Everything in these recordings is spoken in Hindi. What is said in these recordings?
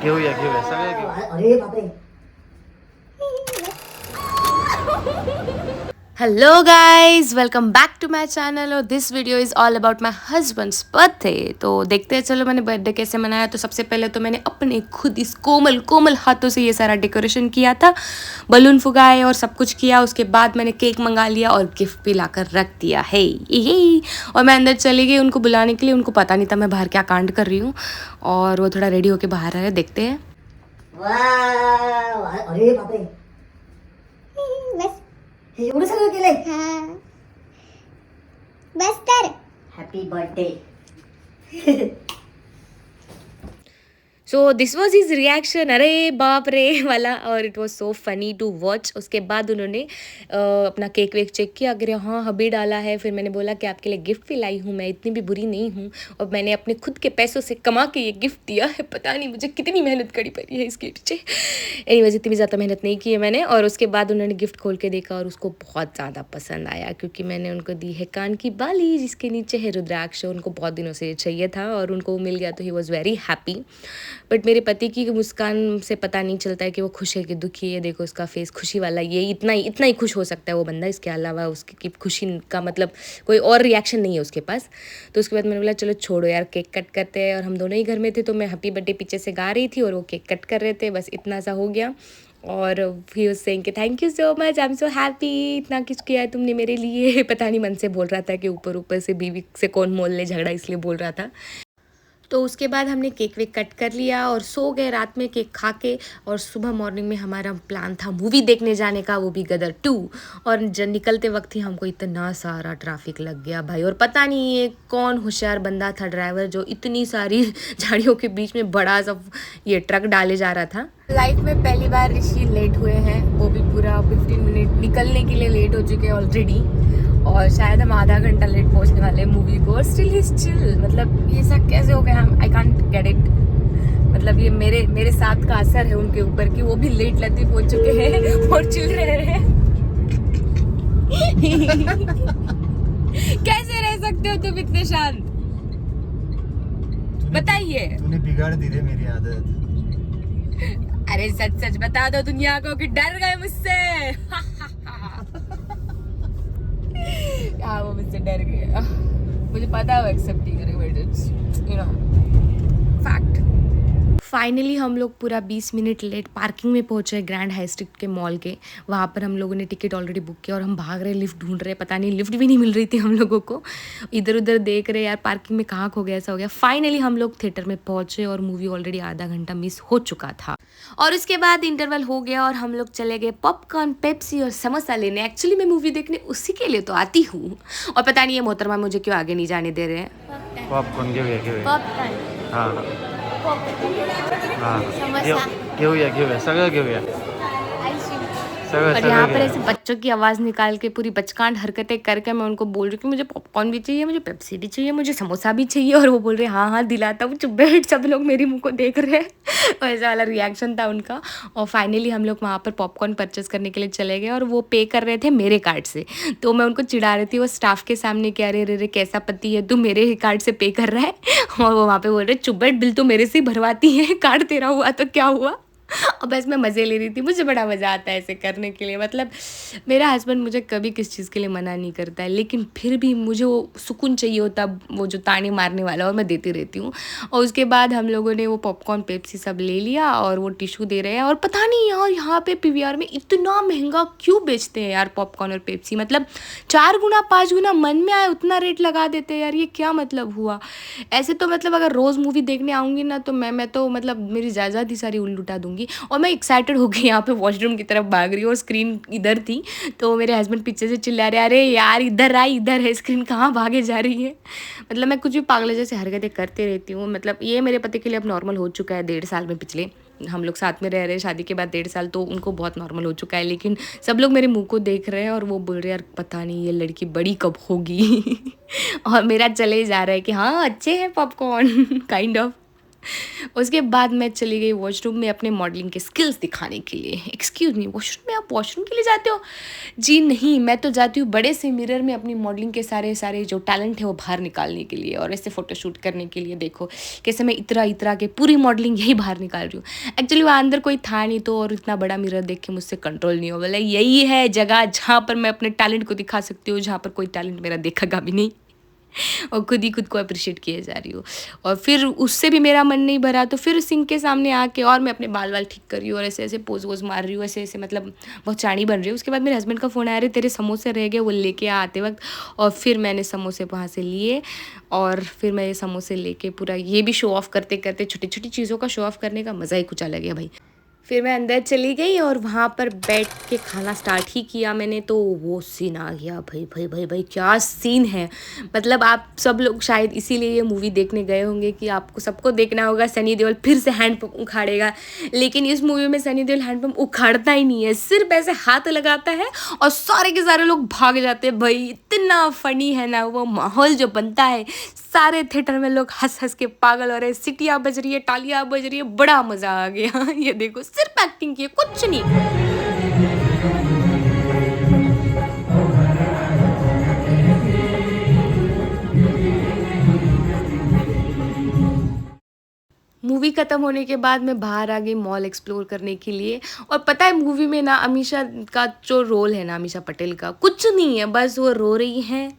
घेऊया सगळं घेऊ. अरे बापरे. Hello guys, welcome back to my channel और this video is all about my husband's birthday. तो देखते हैं चलो मैंने बर्थडे कैसे मनाया। तो सबसे पहले तो मैंने अपने खुद इस कोमल कोमल हाथों से ये सारा डेकोरेशन किया था, बलून फुगाए और सब कुछ किया। उसके बाद मैंने केक मंगा लिया और गिफ्ट भी लाकर रख दिया है ये। और मैं अंदर चली गई उनको बुलाने के लिए। उनको पता नहीं था मैं बाहर क्या कांड कर रही हूँ और वो थोड़ा रेडी होके बाहर आए, देखते हैं। वाह, अरे बापरे. बस. हे एवढं सगळं केलंय. हा. बस तर. Happy birthday. So this was his reaction, अरे बाप रे वाला, और it was so funny to watch. उसके बाद उन्होंने अपना केक वेक चेक किया, अगर हाँ हबी डाला है। फिर मैंने बोला कि आपके लिए गिफ्ट भी लाई हूँ, मैं इतनी भी बुरी नहीं हूँ और मैंने अपने खुद के पैसों से कमा के ये गिफ्ट दिया है। पता नहीं मुझे कितनी मेहनत करनी पड़ी है इसके पीछे। एनीवेज इतनी भी ज़्यादा मेहनत नहीं की है मैंने। और उसके बाद उन्होंने गिफ्ट खोल के देखा और उसको बहुत ज़्यादा पसंद आया, क्योंकि मैंने उनको दी है कान की बाली जिसके नीचे है रुद्राक्ष। उनको बहुत दिनों से ये चाहिए था और उनको मिल गया तो he was very happy. But मेरे पति की मुस्कान से पता नहीं चलता है कि वो खुश है कि दुखी है। देखो उसका फेस खुशी वाला, ये इतना ही खुश हो सकता है वो बंदा, इसके अलावा उसकी खुशी का मतलब कोई और रिएक्शन नहीं है उसके पास। तो उसके बाद मैंने बोला चलो छोड़ो यार, केक कट करते हैं। और हम दोनों ही घर में थे तो मैं हैप्पी बर्थडे पीछे से गा रही थी और वो केक कट कर रहे थे, बस इतना सा हो गया। और ही वाज सेइंग कि thank you so much, I am so happy, इतना कुछ किया है तुमने मेरे लिए। पता नहीं मन से बोल रहा था कि ऊपर ऊपर से बीवी से कौन मोल ले झगड़ा, इसलिए बोल रहा था। तो उसके बाद हमने केक वेक कट कर लिया और सो गए रात में केक खा के। और सुबह मॉर्निंग में हमारा प्लान था मूवी देखने जाने का, वो भी गदर 2। और निकलते वक्त ही हमको इतना सारा ट्रैफिक लग गया भाई। और पता नहीं ये कौन होशियार बंदा था ड्राइवर, जो इतनी सारी झाड़ियों के बीच में बड़ा सा ये ट्रक डाले जा रहा था। लाइफ में पहली बार ऋषि लेट हुए हैं, वो भी पूरा 15 मिनट निकलने के लिए लेट हो चुके हैं ऑलरेडी। और शायद हम आधा घंटा लेट पहुंचने वाले हैं मूवी को। स्टिल ही चिल, मतलब ये सब कैसे हो गया, हम आई कांट गेट इट। मतलब ये मेरे साथ का असर है उनके ऊपर कि वो भी लेट लतीफ हो चुके हैं और चिल रहे हैं। कैसे रह सकते हो तुम इतने शांत, बताइए। तूने बिगाड़ दी रे मेरी आदत। अरे सच सच बता दो दुनिया को कि डर गए मुझसे। हाँ वो मुझसे डर गए, मुझे पता है वो एक्सेप्ट नहीं करेगा, but it's you know fact. Finally हम लोग पूरा 20 मिनट लेट पार्किंग में पहुंचे ग्रैंड हाई स्ट्रीट के मॉल के। वहाँ पर हम लोगों ने टिकट ऑलरेडी बुक किया और हम भाग रहे, लिफ्ट ढूंढ रहे, पता नहीं लिफ्ट भी नहीं मिल रही थी हम लोगों को। इधर उधर देख रहे यार पार्किंग में कहाँ खो गया, ऐसा हो गया। फाइनली हम लोग थिएटर में पहुंचे और मूवी ऑलरेडी आधा घंटा मिस हो चुका था। और उसके बाद इंटरवल हो गया और हम लोग चले गए पॉपकॉर्न, पेप्सी और समोसा लेने। एक्चुअली मैं मूवी देखने उसी के लिए तो आती हूँ और पता नहीं ये मोहतरमा मुझे क्यों आगे नहीं जाने दे रहे हैं। पॉपकॉर्न घेऊया. पॉपकॉर्न, हां समोसा, घेऊया सगळं घेऊया. और यहाँ पर ऐसे बच्चों की आवाज़ निकाल के पूरी बचकांड हरकतें करके मैं उनको बोल रही हूँ कि मुझे पॉपकॉर्न भी चाहिए, मुझे पेप्सी भी चाहिए, मुझे समोसा भी चाहिए। और वो बोल रहे हाँ हाँ दिलाता हूँ, चुप बैठ। सब लोग मेरी मुँह को देख रहे हैं। वैसा वाला रिएक्शन था उनका। और फाइनली हम लोग वहाँ पर पॉपकॉर्न परचेस करने के लिए चले गए और वो पे कर रहे थे मेरे कार्ड से। तो मैं उनको चिढ़ा रही थी वो स्टाफ के सामने कि अरे रे कैसा पति है तू, मेरे कार्ड से पे कर रहा है। और वो वहाँ पे बोल रहे चुप बैठ, बिल तो मेरे से ही भरवाती है, कार्ड तेरा हुआ तो क्या हुआ। और बस मैं मज़े ले रही थी, मुझे बड़ा मज़ा आता है ऐसे करने के लिए। मतलब मेरा हस्बैंड मुझे कभी किस चीज़ के लिए मना नहीं करता है, लेकिन फिर भी मुझे वो सुकून चाहिए होता, वो जो ताने मारने वाला, और मैं देती रहती हूँ। और उसके बाद हम लोगों ने वो पॉपकॉर्न पेप्सी सब ले लिया और वो टिशू दे रहे हैं। और पता नहीं यार यहाँ पे पीवीआर में इतना महंगा क्यों बेचते हैं यार पॉपकॉर्न और पेप्सी। मतलब 4 गुना 5 गुना मन में आए उतना रेट लगा देते हैं यार, ये क्या मतलब हुआ। ऐसे तो मतलब अगर रोज़ मूवी देखने आऊँगी ना तो मैं तो मतलब मेरी ज़्यादा ही सारी उल्लू उठा दूँगी। और मैं एक्साइटेड हो गई यहाँ पे वॉशरूम की तरफ भाग रही हूँ और स्क्रीन इधर थी। तो मेरे हस्बैंड पीछे से चिल्ला रहे अरे यार इधर आई, इधर है स्क्रीन, कहाँ भागे जा रही है। मतलब मैं कुछ भी पागल जैसे हरकतें करते रहती हूँ। मतलब ये मेरे पति के लिए अब नॉर्मल हो चुका है 1.5 साल में। पिछले हम लोग साथ में रह रहे हैं शादी के बाद 1.5 साल, तो उनको बहुत नॉर्मल हो चुका है। लेकिन सब लोग मेरे मुंह को देख रहे हैं और वो बोल रहे हैं यार पता नहीं ये लड़की बड़ी कब होगी। और मेरा चले जा रहा है कि हाँ अच्छे हैं पॉपकॉर्न काइंड ऑफ। उसके बाद मैं चली गई वॉशरूम में अपने मॉडलिंग के स्किल्स दिखाने के लिए। एक्सक्यूज़ मी, वॉशरूम में आप वॉशरूम के लिए जाते हो? जी नहीं, मैं तो जाती हूँ बड़े से मिरर में अपनी मॉडलिंग के सारे सारे जो टैलेंट है वो बाहर निकालने के लिए और ऐसे फ़ोटोशूट करने के लिए। देखो कैसे मैं इतरा इतरा के पूरी मॉडलिंग यही बाहर निकाल रही हूँ। एक्चुअली वहाँ अंदर कोई था नहीं तो, और इतना बड़ा मिरर देख के मुझसे कंट्रोल नहीं हो। बोला यही है जगह जहाँ पर मैं अपने टैलेंट को दिखा सकती हूँ, जहाँ पर कोई टैलेंट मेरा देखेगा भी नहीं और खुद ही खुद को अप्रिशिएट किए जा रही हूँ। और फिर उससे भी मेरा मन नहीं भरा तो फिर सिंक के सामने आके और मैं अपने बाल वाल ठीक कर रही हूँ और ऐसे ऐसे पोज वोज मार रही हूँ, ऐसे ऐसे मतलब बहुत चाणी बन रही हूँ। उसके बाद मेरे हस्बैंड का फ़ोन आया, रहे तेरे समोसे रह गए वो लेके आते वक्त। और फिर मैंने समोसे वहाँ से लिए और फिर मैं ये समोसे लेके पूरा ये भी शो ऑफ़ करते करते, छोटी छोटी चीज़ों का शो ऑफ़ करने का मज़ा ही कुछ अलग है भाई। फिर मैं अंदर चली गई और वहाँ पर बैठ के खाना स्टार्ट ही किया मैंने। तो वो सीन आ गया भाई भाई भाई भाई, क्या सीन है। मतलब आप सब लोग शायद इसीलिए ये मूवी देखने गए होंगे कि आपको सबको देखना होगा सनी देओल फिर से हैंडपम्प उखाड़ेगा। लेकिन इस मूवी में सनी देओल हैंडपम्प उखाड़ता ही नहीं है, सिर्फ ऐसे हाथ लगाता है और सारे के सारे लोग भाग जाते हैं। भाई इतना फ़नी है ना वो माहौल जो बनता है, सारे थिएटर में लोग हंस हंस के पागल हो रहे हैं, सीटियाँ बज रही है, तालियाँ बज रही है, बड़ा मज़ा आ गया। ये देखो सिर्फ एक्टिंग की है, कुछ नहीं। मूवी ख़त्म होने के बाद मैं बाहर आ गई मॉल एक्सप्लोर करने के लिए। और पता है मूवी में ना अमीषा का जो रोल है ना, अमीषा पटेल का, कुछ नहीं है, बस वो रो रही हैं,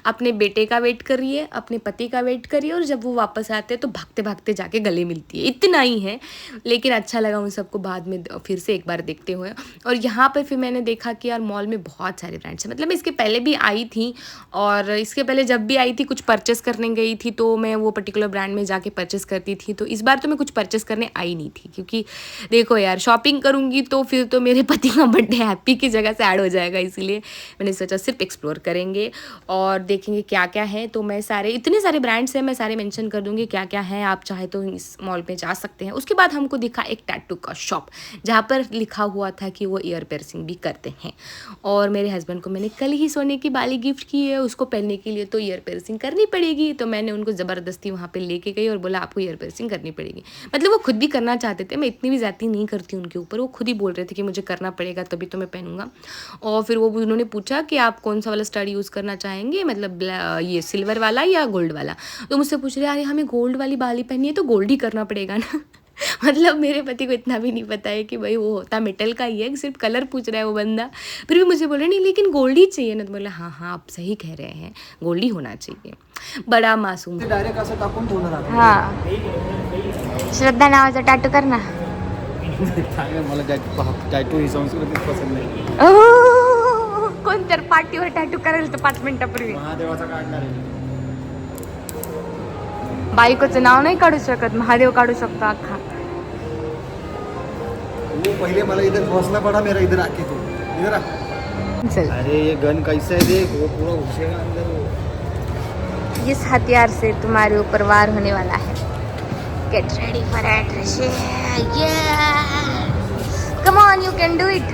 अपने बेटे का वेट कर रही है, अपने पति का वेट कर रही है और जब वो वापस आते हैं तो भागते भागते जाके गले मिलती है, इतना ही है। लेकिन अच्छा लगा उन सबको बाद में फिर से एक बार देखते हुए। और यहाँ पर फिर मैंने देखा कि यार मॉल में बहुत सारे ब्रांड्स हैं। मतलब इसके पहले भी आई थी और इसके पहले जब भी आई थी कुछ परचेस करने गई थी तो मैं वो पर्टिकुलर ब्रांड में जाके परचेस करती थी। तो इस बार तो मैं कुछ परचेस करने आई नहीं थी क्योंकि देखो यार शॉपिंग करूँगी तो फिर तो मेरे पति का बर्थडे हैप्पी की जगह से ऐड हो जाएगा, इसलिए मैंने सोचा सिर्फ एक्सप्लोर करेंगे और देखेंगे क्या क्या है। तो मैं सारे इतने सारे ब्रांड्स हैं, मैं सारे मेंशन कर दूँगी क्या क्या है, आप चाहे तो इस मॉल में जा सकते हैं। उसके बाद हमको दिखा एक टैटू का शॉप जहाँ पर लिखा हुआ था कि वो ईयर पियर्सिंग भी करते हैं। और मेरे हस्बैंड को मैंने कल ही सोने की बाली गिफ्ट की है, उसको पहनने के लिए तो ईयर पियर्सिंग करनी पड़ेगी। तो मैंने उनको ज़बरदस्ती वहाँ पे लेके गई और बोला आपको ईयर पियर्सिंग करनी पड़ेगी। मतलब वो खुद भी करना चाहते थे, मैं इतनी भी ज़्यादा नहीं करती उनके ऊपर, वो खुद ही बोल रहे थे कि मुझे करना पड़ेगा तभी तो मैं पहनूंगा। और फिर वो उन्होंने पूछा कि आप कौन सा वाला स्टड यूज़ करना चाहेंगे, मतलब ये सिल्वर वाला या गोल्ड वाला। तो मुझसे पूछ रहे अरे हमें गोल्ड वाली बाली पहननी है तो गोल्ड ही करना पड़ेगा ना। मतलब मेरे पति को इतना भी नहीं पता है कि भाई वो होता मेटल का ही है, सिर्फ कलर पूछ रहा है वो बंदा। फिर भी मुझे बोल रहे नहीं लेकिन गोल्ड ही चाहिए ना। तो बोला हाँ हाँ आप सही कह रहे हैं, गोल्ड ही होना चाहिए। बड़ा मासूम। डायरेक्ट असं टाकून ठेवणार आपण. हाँ श्रद्धा नावाचा टॅटू कर ना. मला टॅटू ही संस्कृती पसंत नाही. कोण तर पाठीवर टॅटू करायला तर 5 मिनिटापूर्वी महादेवाचा काढणार आहे. बायकोचं नाव नाही काढू शकत, महादेव काढू शकतो अख्खा. वो पहले मला इधर घोसला पड़ा मेरा, इधर आके तू इधर आ. चल अरे ये गन कैसा है देख, वो पूरा घुसेगा अंदर वो. इस हथियार से तुम्हारे ऊपर वार होने वाला है. Get ready for it Rishi. Come on you can do it.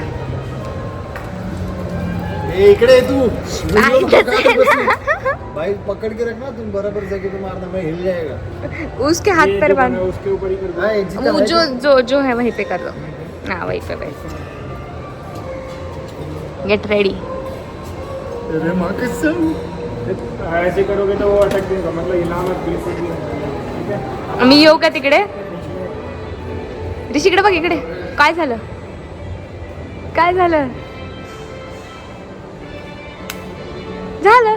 ए इकडे तू भाई पकड़ के रखना, तुम बराबर जगह पे मारना, मैं हिल जाएगा. उसके हाथ पर बांध, उसके ऊपर ही कर दो. वो जो है वहीं पे कर दो. हाँ वहीं पे भाई. Get ready. अरे माँ कसम. ऐसे करोगे तो वो अटक देगा, मतलब हिलाना बिल्कुल नहीं, ठीक है. मी येऊ का तिकडे. ऋषीकडे बघ इकडे. काय झालं काय झालं झालं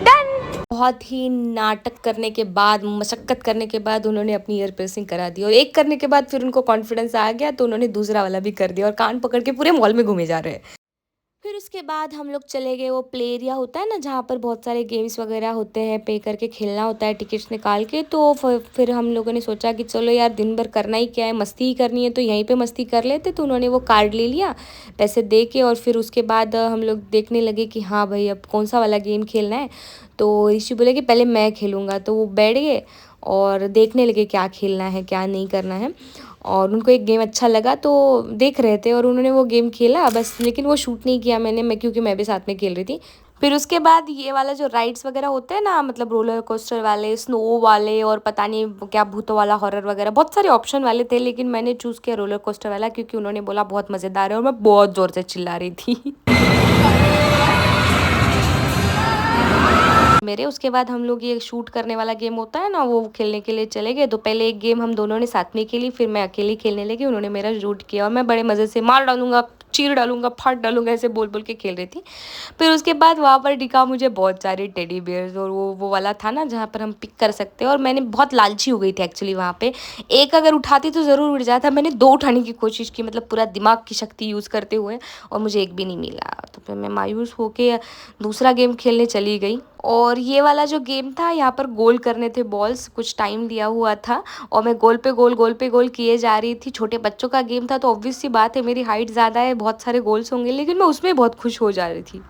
डन. बहुत ही नाटक करने के बाद, मशक्क़त करने के बाद उन्होंने अपनी ईयर पियर्सिंग करा दी और एक करने के बाद फिर उनको कॉन्फिडेंस आ गया तो उन्होंने दूसरा वाला भी कर दिया और कान पकड़ के पूरे मॉल में घूमे जा रहे हैं. फिर उसके बाद हम लोग चले गए, वो प्ले एरिया होता है ना जहाँ पर बहुत सारे गेम्स वगैरह होते हैं, पे करके खेलना होता है टिकट्स निकाल के. तो फिर हम लोगों ने सोचा कि चलो यार दिन भर करना ही क्या है, मस्ती ही करनी है तो यहीं पे मस्ती कर लेते. तो उन्होंने वो कार्ड ले लिया पैसे दे के और फिर उसके बाद हम लोग देखने लगे कि हाँ भाई अब कौन सा वाला गेम खेलना है. तो ऋषि बोले कि पहले मैं खेलूँगा. तो वो बैठ गए और देखने लगे क्या खेलना है क्या नहीं करना है. और उनको एक गेम अच्छा लगा तो देख रहे थे और उन्होंने वो गेम खेला बस. लेकिन वो शूट नहीं किया मैंने, क्योंकि मैं भी साथ में खेल रही थी. फिर उसके बाद ये वाला जो राइड्स वगैरह होते हैं ना, मतलब रोलर कोस्टर वाले, स्नो वाले और पता नहीं क्या भूतों वाला, हॉरर वगैरह, बहुत सारे ऑप्शन वाले थे, लेकिन मैंने चूज़ किया रोलर कोस्टर वाला क्योंकि उन्होंने बोला बहुत मज़ेदार है और मैं बहुत ज़ोर से चिल्ला रही थी। मेरे उसके बाद हम लोग ये शूट करने वाला गेम होता है ना, वो खेलने के लिए चले गए। तो पहले एक गेम हम दोनों ने साथ में खेली, फिर मैं अकेली खेलने लगी, उन्होंने मेरा शूट किया और मैं बड़े मज़े से मार डालूंगा, चीर डालूंगा, फाड़ डालूंगा, ऐसे बोल बोल के खेल रही थी। फिर उसके बाद वहाँ पर दिखा मुझे बहुत सारे टेडी बियर्स, और वो वाला था ना जहाँ पर हम पिक कर सकते हैं, और मैंने बहुत लालची हो गई थी एक्चुअली वहाँ पे। एक अगर उठाती तो ज़रूर उठ जाता, मैंने 2 उठाने की कोशिश की, मतलब पूरा दिमाग की शक्ति यूज़ करते हुए, और मुझे एक भी नहीं मिला। तो फिर मैं मायूस होके दूसरा गेम खेलने चली गई। और ये वाला जो गेम था, यहाँ पर गोल करने थे बॉल्स, कुछ टाइम दिया हुआ था और मैं गोल पे गोल किए जा रही थी। छोटे बच्चों का गेम था तो ऑब्वियस सी बात है, मेरी हाइट ज़्यादा है, बहुत सारे गोल्स होंगे, लेकिन मैं उसमें बहुत खुश हो जा रही थी।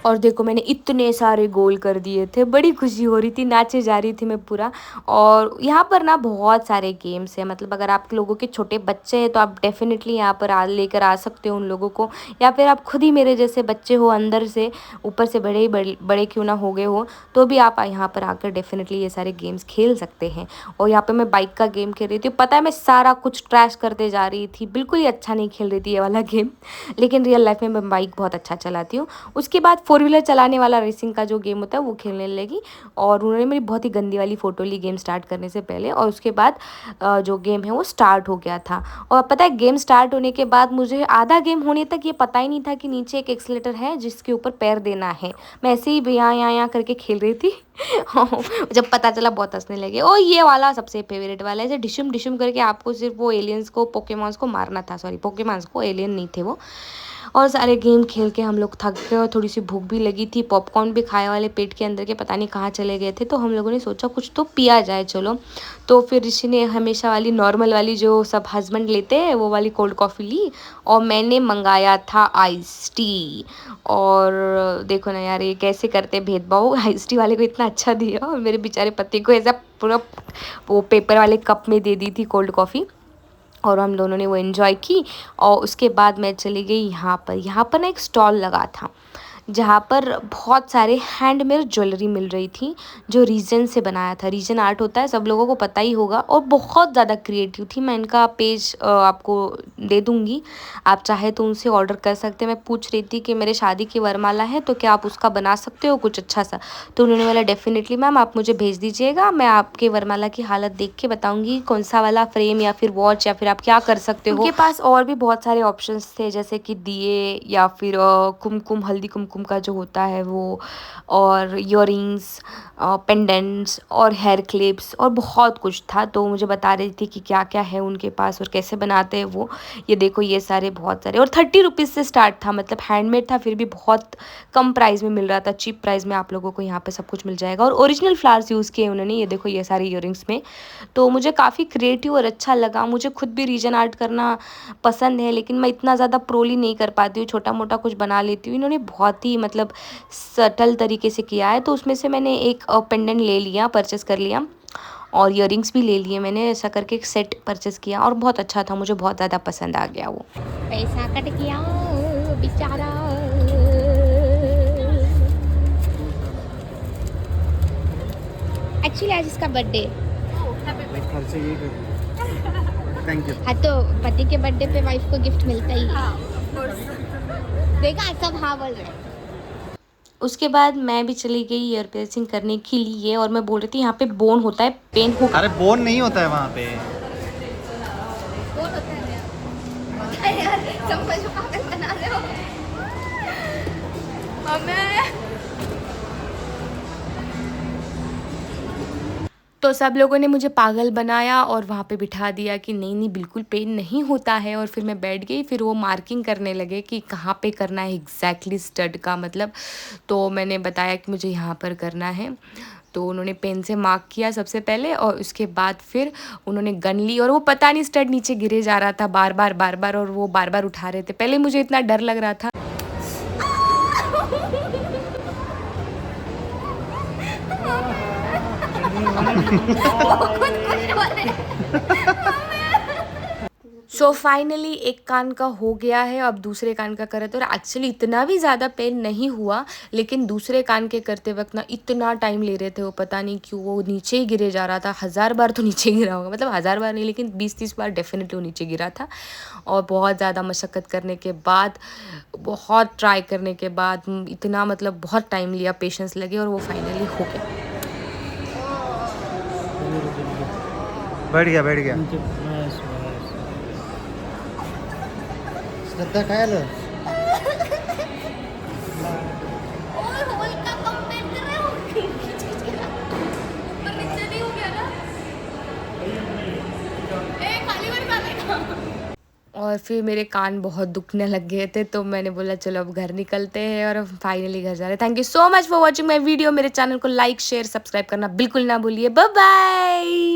और देखो मैंने इतने सारे गोल कर दिए थे, बड़ी खुशी हो रही थी, नाचे जा रही थी मैं पूरा। और यहाँ पर ना बहुत सारे गेम्स हैं, मतलब अगर आप लोगों के छोटे बच्चे हैं तो आप डेफिनेटली यहाँ पर लेकर आ सकते हो उन लोगों को, या फिर आप खुद ही मेरे जैसे बच्चे हो, अंदर से ऊपर से बड़े क्यों ना हो गए हो, तो भी आप यहाँ पर आकर डेफिनेटली ये सारे गेम्स खेल सकते हैं। और यहाँ पर मैं बाइक का गेम खेल रही थी, पता है मैं सारा कुछ ट्रैश करते जा रही थी, बिल्कुल ही अच्छा नहीं खेल रही थी ये वाला गेम, लेकिन रियल लाइफ में मैं बाइक बहुत अच्छा चलाती हूँ। उसके बाद 4 व्हीलर चलाने वाला रेसिंग का जो गेम होता है वो खेलने लगी, और उन्होंने मेरी बहुत ही गंदी वाली फ़ोटो ली गेम स्टार्ट करने से पहले। और उसके बाद जो गेम है वो स्टार्ट हो गया था। और पता है गेम स्टार्ट होने के बाद मुझे आधा गेम होने तक ये पता ही नहीं था कि नीचे एक एक्सीलेटर है जिसके ऊपर पैर देना है। मैं ऐसे ही यहाँ करके खेल रही थी। जब पता चला बहुत हंसने लगे। और ये वाला सबसे फेवरेट वाला है, ऐसे डिशुम डिशुम करके आपको सिर्फ वो एलियंस को, पोकेमॉन्स को मारना था। सॉरी, पोकेमॉन्स को, एलियन नहीं थे वो। और सारे गेम खेल के हम लोग थक गए और थोड़ी सी भूख भी लगी थी, पॉपकॉर्न भी खाए वाले पेट के अंदर के पता नहीं कहाँ चले गए थे। तो हम लोगों ने सोचा कुछ तो पिया जाए चलो। तो फिर ऋषि ने हमेशा वाली नॉर्मल वाली जो सब हस्बैंड लेते हैं वो वाली कोल्ड कॉफ़ी ली, और मैंने मंगाया था आइस टी। और देखो ना यार, ये कैसे करते भेदभाव, आइस टी वाले को इतना अच्छा दिया और मेरे बेचारे पति को ऐसा पूरा वो पेपर वाले कप में दे दी थी कोल्ड कॉफ़ी। और हम दोनों ने वो एंजॉय की। और उसके बाद मैं चली गई यहाँ पर ना एक स्टॉल लगा था जहाँ पर बहुत सारे हैंडमेड ज्वेलरी मिल रही थी जो रीजन से बनाया था। रीजन आर्ट होता है, सब लोगों को पता ही होगा, और बहुत ज़्यादा क्रिएटिव थी। मैं इनका पेज आपको दे दूँगी, आप चाहे तो उनसे ऑर्डर कर सकते हैं। मैं पूछ रही थी कि मेरे शादी की वरमाला है तो क्या आप उसका बना सकते हो कुछ अच्छा सा, तो उन्होंने बोला डेफिनेटली मैम, आप मुझे भेज दीजिएगा, मैं आपके वरमाला की हालत देख के बताऊँगी कौन सा वाला फ्रेम या फिर वॉच या फिर आप क्या कर सकते हो। उनके पास और भी बहुत सारे ऑप्शंस थे, जैसे कि दिए या फिर कुमकुम, हल्दी कुमकुम का जो होता है वो, और इयररिंग्स, पेंडेंट्स और हेयर क्लिप्स और बहुत कुछ था। तो मुझे बता रही थी कि क्या क्या है उनके पास और कैसे बनाते हैं वो। ये देखो ये सारे बहुत सारे, और 30 रुपीज़ से स्टार्ट था, मतलब हैंडमेड था फिर भी बहुत कम प्राइस में मिल रहा था। चीप प्राइस में आप लोगों को यहाँ पे सब कुछ मिल जाएगा। और ओरिजिनल फ्लावर्स यूज़ किए उन्होंने, ये देखो ये सारे इयररिंग्स में। तो मुझे काफ़ी क्रिएटिव और अच्छा लगा। मुझे खुद भी रीजन आर्ट करना पसंद है, लेकिन मैं इतना ज़्यादा प्रोली नहीं कर पाती हूँ, छोटा मोटा कुछ बना लेती हूँ। इन्होंने बहुत ही मतलब सटल तरीके से किया है। तो उसमें से मैंने एक पेंडेंट ले लिया, परचेस कर लिया, और इयररिंग्स भी ले लिए मैंने। ऐसा करके एक सेट परचेस किया और बहुत अच्छा था, मुझे बहुत ज़्यादा पसंद आ गया वो। पैसा कट गया बेचारा। एक्चुअली आज इसका बर्थडे। खर्चे ये कर, थैंक यू। हाँ, तो पति के बर्थडे पे वाइफ को गिफ्ट मिलता ही है। देखा सब हाँ बोल रहे। उसके बाद मैं भी चली गई ईयर piercing करने के लिए, और मैं बोल रही थी यहाँ पे बोन होता है, पेन हो। अरे बोन नहीं होता है वहाँ पे। तो सब लोगों ने मुझे पागल बनाया और वहाँ पे बिठा दिया कि नहीं नहीं बिल्कुल पेन नहीं होता है। और फिर मैं बैठ गई, फिर वो मार्किंग करने लगे कि कहाँ पे करना है एग्जैक्टली स्टड का मतलब। तो मैंने बताया कि मुझे यहाँ पर करना है, तो उन्होंने पेन से मार्क किया सबसे पहले, और उसके बाद फिर उन्होंने गन ली, और वो पता नहीं स्टड नीचे गिरे जा रहा था बार बार, और वो बार बार उठा रहे थे। पहले मुझे इतना डर लग रहा था। सो फाइनली एक कान का हो गया है, अब दूसरे कान का कर रहे थे और एक्चुअली इतना भी ज़्यादा पेन नहीं हुआ, लेकिन दूसरे कान के करते वक्त ना इतना टाइम ले रहे थे वो, पता नहीं क्यों वो नीचे ही गिरे जा रहा था। 1000 बार तो नीचे गिरा होगा, मतलब 1000 बार नहीं लेकिन 20-30 बार डेफिनेटली वो नीचे गिरा था। और बहुत ज़्यादा मशक्क़त करने के बाद, बहुत ट्राई करने के बाद, इतना मतलब बहुत टाइम लिया, पेशेंस लगे और वो फाइनली हो गया। बैठ गया श्रद्धा काय आलं और फिर मेरे कान बहुत दुखने लग गए थे, तो मैंने बोला चलो अब घर निकलते हैं और फाइनली घर जा रहे हैं। Thank you so much for watching my video. मेरे चैनल को लाइक शेयर सब्सक्राइब करना बिल्कुल ना भूलिए। Bye bye.